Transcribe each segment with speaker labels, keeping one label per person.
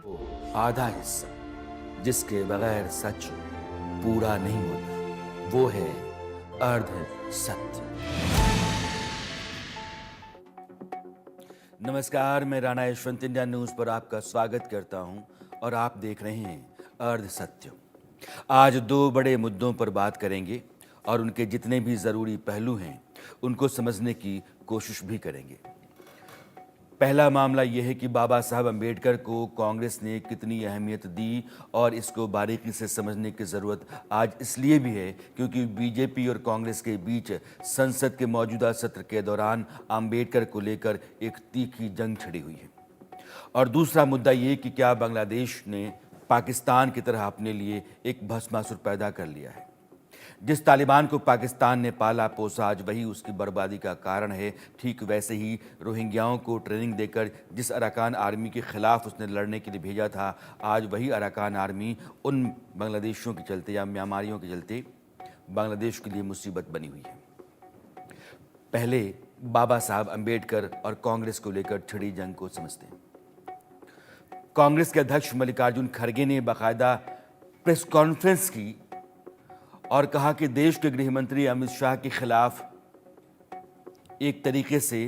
Speaker 1: आधा हिस्सा जिसके बगैर सच पूरा नहीं होता, वो है अर्ध सत्य। नमस्कार, मैं राणा यशवंत इंडिया न्यूज पर आपका स्वागत करता हूं और आप देख रहे हैं अर्ध सत्य। आज दो बड़े मुद्दों पर बात करेंगे और उनके जितने भी जरूरी पहलू हैं उनको समझने की कोशिश भी करेंगे। पहला मामला यह है कि बाबा साहब अम्बेडकर को कांग्रेस ने कितनी अहमियत दी और इसको बारीकी से समझने की ज़रूरत आज इसलिए भी है क्योंकि बीजेपी और कांग्रेस के बीच संसद के मौजूदा सत्र के दौरान अम्बेडकर को लेकर एक तीखी जंग छिड़ी हुई है। और दूसरा मुद्दा ये कि क्या बांग्लादेश ने पाकिस्तान की तरह अपने लिए एक भस्मासुर पैदा कर लिया है। जिस तालिबान को पाकिस्तान ने पाला पोसा आज वही उसकी बर्बादी का कारण है। ठीक वैसे ही रोहिंग्याओं को ट्रेनिंग देकर जिस अराकान आर्मी के खिलाफ उसने लड़ने के लिए भेजा था, आज वही अराकान आर्मी उन बांग्लादेशियों के चलते या म्यांमारियों के चलते बांग्लादेश के लिए मुसीबत बनी हुई है। पहले बाबा साहब अम्बेडकर और कांग्रेस को लेकर छिड़ी जंग को समझते हैं। कांग्रेस के अध्यक्ष मल्लिकार्जुन खड़गे ने बाकायदा प्रेस कॉन्फ्रेंस की और कहा कि देश के गृह मंत्री अमित शाह के खिलाफ एक तरीके से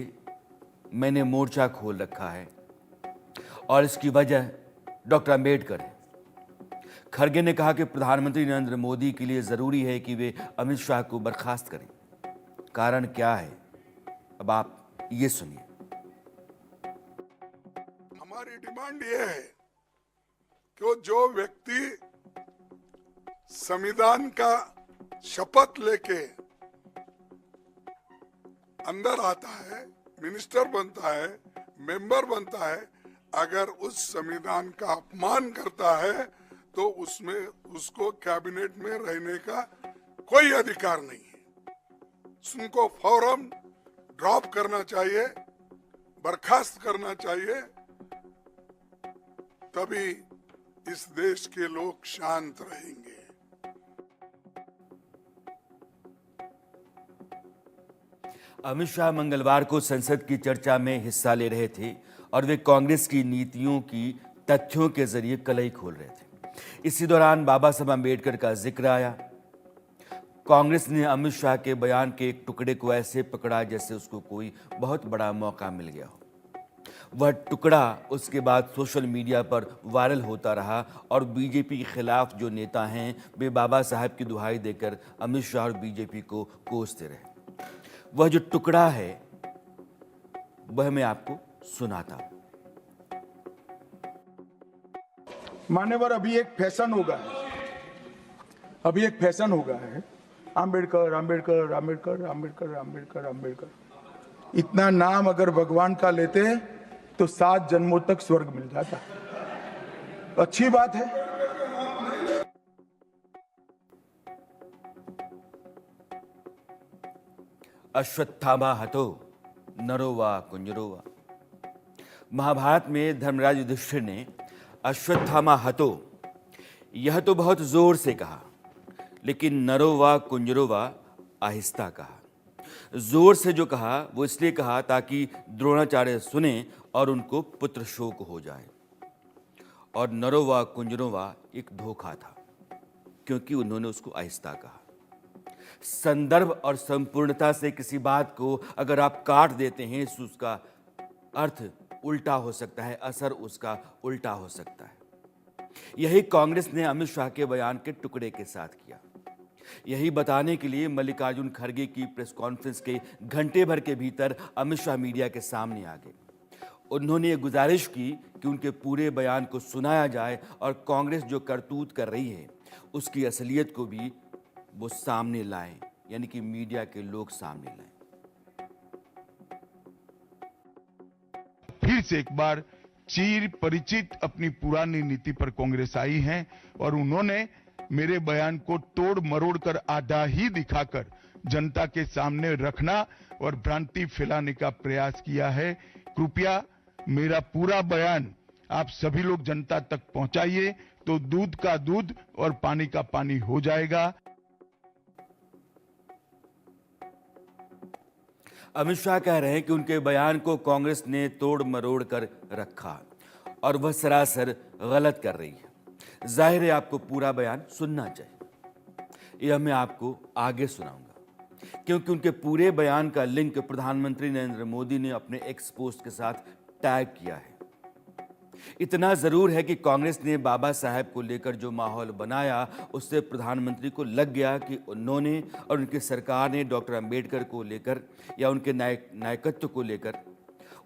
Speaker 1: मैंने मोर्चा खोल रखा है और इसकी वजह डॉक्टर अम्बेडकर है। खड़गे ने कहा कि प्रधानमंत्री नरेंद्र मोदी के लिए जरूरी है कि वे अमित शाह को बर्खास्त करें। कारण क्या है, अब आप ये सुनिए।
Speaker 2: हमारी डिमांड ये है कि जो व्यक्ति संविधान का शपथ लेके अंदर आता है, मिनिस्टर बनता है, मेंबर बनता है, अगर उस संविधान का अपमान करता है तो उसमें उसको कैबिनेट में रहने का कोई अधिकार नहीं है। उनको फौरन ड्रॉप करना चाहिए, बर्खास्त करना चाहिए, तभी इस देश के लोग शांत रहेंगे।
Speaker 1: अमित शाह मंगलवार को संसद की चर्चा में हिस्सा ले रहे थे और वे कांग्रेस की नीतियों की तथ्यों के जरिए कलई खोल रहे थे। इसी दौरान बाबा साहब अम्बेडकर का जिक्र आया। कांग्रेस ने अमित शाह के बयान के एक टुकड़े को ऐसे पकड़ा जैसे उसको कोई बहुत बड़ा मौका मिल गया हो। वह टुकड़ा उसके बाद सोशल मीडिया पर वायरल होता रहा और बीजेपी के खिलाफ जो नेता हैं वे बाबा साहब की दुहाई देकर अमित शाह और बीजेपी को कोसते रहे। वह जो टुकड़ा है वह मैं आपको सुनाता हूं।
Speaker 3: मान्यवर, अभी एक फैशन हो गया है आम्बेडकर आम्बेडकर आम्बेडकर आम्बेडकर आम्बेडकर आम्बेडकर। इतना नाम अगर भगवान का लेते हैं तो 7 जन्मों तक स्वर्ग मिल जाता। अच्छी बात है।
Speaker 1: अश्वत्थामा हतो नरो वा कुंजरो वा। महाभारत में धर्मराज युधिष्ठिर ने अश्वत्थामा हतो यह तो बहुत जोर से कहा, लेकिन नरो वा कुंजरो वा आहिस्ता कहा। जोर से जो कहा वो इसलिए कहा ताकि द्रोणाचार्य सुने और उनको पुत्र शोक हो जाए। और नरो वा कुंजरो वा एक धोखा था क्योंकि उन्होंने उसको आहिस्ता कहा। संदर्भ और संपूर्णता से किसी बात को अगर आप काट देते हैं तो उसका अर्थ उल्टा हो सकता है, असर उसका उल्टा हो सकता है। यही कांग्रेस ने अमित शाह के बयान के टुकड़े के साथ किया। यही बताने के लिए मल्लिकार्जुन खड़गे की प्रेस कॉन्फ्रेंस के घंटे भर के भीतर अमित शाह मीडिया के सामने आ गए। उन्होंने ये गुजारिश की कि उनके पूरे बयान को सुनाया जाए और कांग्रेस जो करतूत कर रही है उसकी असलियत को भी वो सामने लाएं, यानी कि मीडिया के लोग सामने लाएं।
Speaker 4: फिर से एक बार चिर परिचित अपनी पुरानी नीति पर कांग्रेस आई है और उन्होंने मेरे बयान को तोड़ मरोड़ कर आधा ही दिखाकर जनता के सामने रखना और भ्रांति फैलाने का प्रयास किया है। कृपया मेरा पूरा बयान आप सभी लोग जनता तक पहुंचाइए तो दूध का दूध और पानी का पानी हो जाएगा।
Speaker 1: अमित शाह कह रहे हैं कि उनके बयान को कांग्रेस ने तोड़ मरोड़ कर रखा और वह सरासर गलत कर रही है। जाहिर है आपको पूरा बयान सुनना चाहिए। यह मैं आपको आगे सुनाऊंगा, क्योंकि उनके पूरे बयान का लिंक प्रधानमंत्री नरेंद्र मोदी ने अपने एक्स पोस्ट के साथ टैग किया है। इतना जरूर है कि कांग्रेस ने बाबा साहेब को लेकर जो माहौल बनाया, उससे प्रधानमंत्री को लग गया कि उन्होंने और उनकी सरकार ने डॉक्टर अंबेडकर को लेकर या उनके नायकत्व को लेकर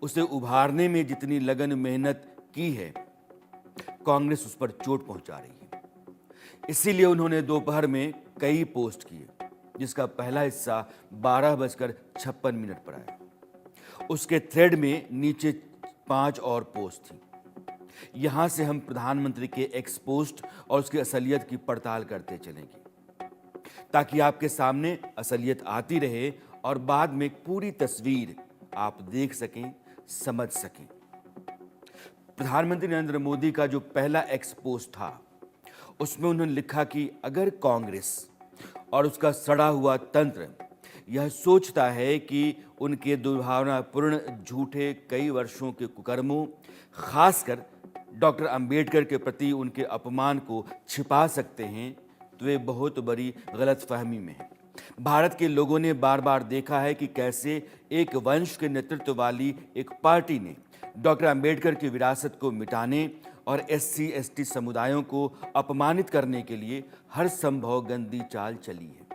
Speaker 1: उसे उभारने में जितनी लगन मेहनत की है, कांग्रेस उस पर चोट पहुंचा रही है। इसीलिए उन्होंने दोपहर में कई पोस्ट किए, जिसका पहला हिस्सा 12:56 पर आया। उसके थ्रेड में नीचे 5 और पोस्ट थी। यहां से हम प्रधानमंत्री के एक्स पोस्ट और उसकी असलियत की पड़ताल करते चलेंगे, ताकि आपके सामने असलियत आती रहे और बाद में एक पूरी तस्वीर आप देख सकें, समझ सकें। प्रधानमंत्री नरेंद्र मोदी का जो पहला एक्स पोस्ट था, उसमें उन्होंने लिखा कि अगर कांग्रेस और उसका सड़ा हुआ तंत्र यह सोचता है कि उनके दुर्भावनापूर्ण झूठे कई वर्षों के कुकर्मों, खासकर डॉक्टर अंबेडकर के प्रति उनके अपमान को छिपा सकते हैं, तो वे बहुत बड़ी गलतफहमी में हैं। भारत के लोगों ने बार बार देखा है कि कैसे एक वंश के नेतृत्व वाली एक पार्टी ने डॉक्टर अंबेडकर की विरासत को मिटाने और SC/ST समुदायों को अपमानित करने के लिए हर संभव गंदी चाल चली है।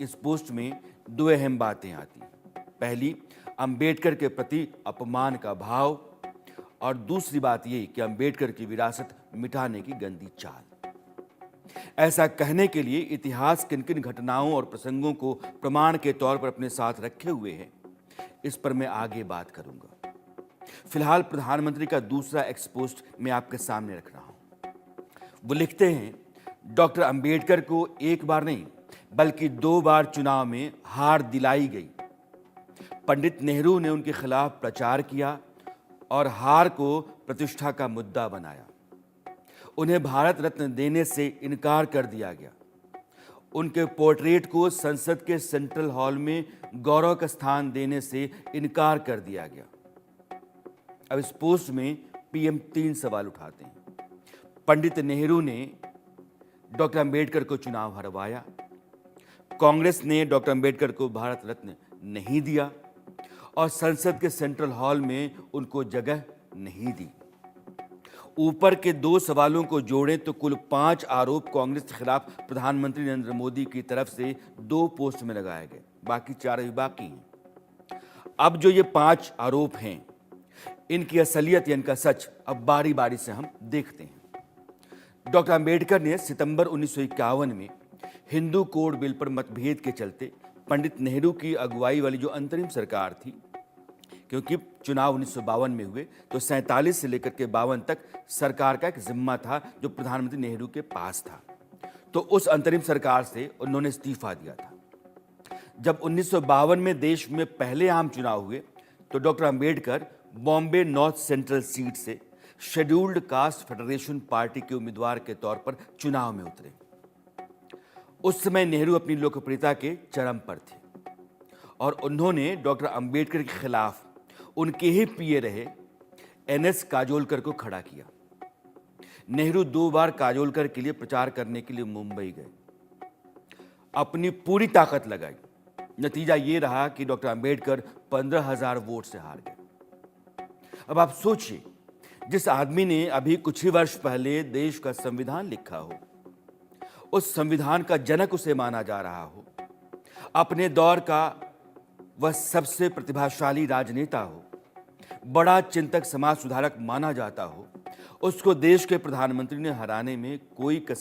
Speaker 1: इस पोस्ट में 2 अहम बातें आती हैं। पहली, अंबेडकर के प्रति अपमान का भाव, और दूसरी बात ये कि अंबेडकर की विरासत मिटाने की गंदी चाल। ऐसा कहने के लिए इतिहास किन किन घटनाओं और प्रसंगों को प्रमाण के तौर पर अपने साथ रखे हुए हैं, इस पर मैं आगे बात करूंगा। फिलहाल प्रधानमंत्री का दूसरा एक्स पोस्ट मैं आपके सामने रख रहा हूं। वो लिखते हैं, डॉक्टर अंबेडकर को एक बार नहीं बल्कि 2 बार चुनाव में हार दिलाई गई। पंडित नेहरू ने उनके खिलाफ प्रचार किया और हार को प्रतिष्ठा का मुद्दा बनाया। उन्हें भारत रत्न देने से इनकार कर दिया गया। उनके पोर्ट्रेट को संसद के सेंट्रल हॉल में गौरव का स्थान देने से इनकार कर दिया गया। अब इस पोस्ट में PM 3 सवाल उठाते हैं। पंडित नेहरू ने डॉक्टर अंबेडकर को चुनाव हरवाया, कांग्रेस ने डॉक्टर अंबेडकर को भारत रत्न नहीं दिया और संसद के सेंट्रल हॉल में उनको जगह नहीं दी। ऊपर के 2 सवालों को जोड़ें तो कुल 5 आरोप कांग्रेस के खिलाफ प्रधानमंत्री नरेंद्र मोदी की तरफ से 2 पोस्ट में लगाए गए, बाकी 4 अभी बाकी हैं। अब जो ये 5 आरोप हैं, इनकी असलियत या इनका सच अब बारी बारी से हम देखते हैं। डॉक्टर अंबेडकर ने सितंबर 1951 में हिंदू कोड बिल पर मतभेद के चलते पंडित नेहरू की अगुवाई वाली जो अंतरिम सरकार थी, क्योंकि चुनाव 1952 में हुए तो 47 से लेकर के 52 तक सरकार का एक जिम्मा था जो प्रधानमंत्री नेहरू के पास था, तो उस अंतरिम सरकार से उन्होंने इस्तीफा दिया था। जब 1952 में देश में पहले आम चुनाव हुए तो doctor Ambedkar Bombay north central seat से शेड्यूल्ड कास्ट फेडरेशन पार्टी के उम्मीदवार के तौर पर चुनाव में उतरे। उस समय नेहरू अपनी लोकप्रियता के चरम पर थे और उन्होंने डॉक्टर अंबेडकर के खिलाफ उनके ही पीए रहे NS काजोलकर को खड़ा किया। नेहरू 2 बार काजोलकर के लिए प्रचार करने के लिए मुंबई गए, अपनी पूरी ताकत लगाई। नतीजा ये रहा कि डॉक्टर अंबेडकर 15,000 वोट से हार गए। अब आप सोचिए, जिस आदमी ने अभी कुछ ही वर्ष पहले देश का संविधान लिखा हो, उस संविधान का जनक उसे माना जा रहा हो, अपने दौर का वह सबसे प्रतिभाशाली राजनेता हो, बड़ा चिंतक समाज सुधारक माना जाता हो, उसको देश के प्रधानमंत्री ने हराने में कोई कसर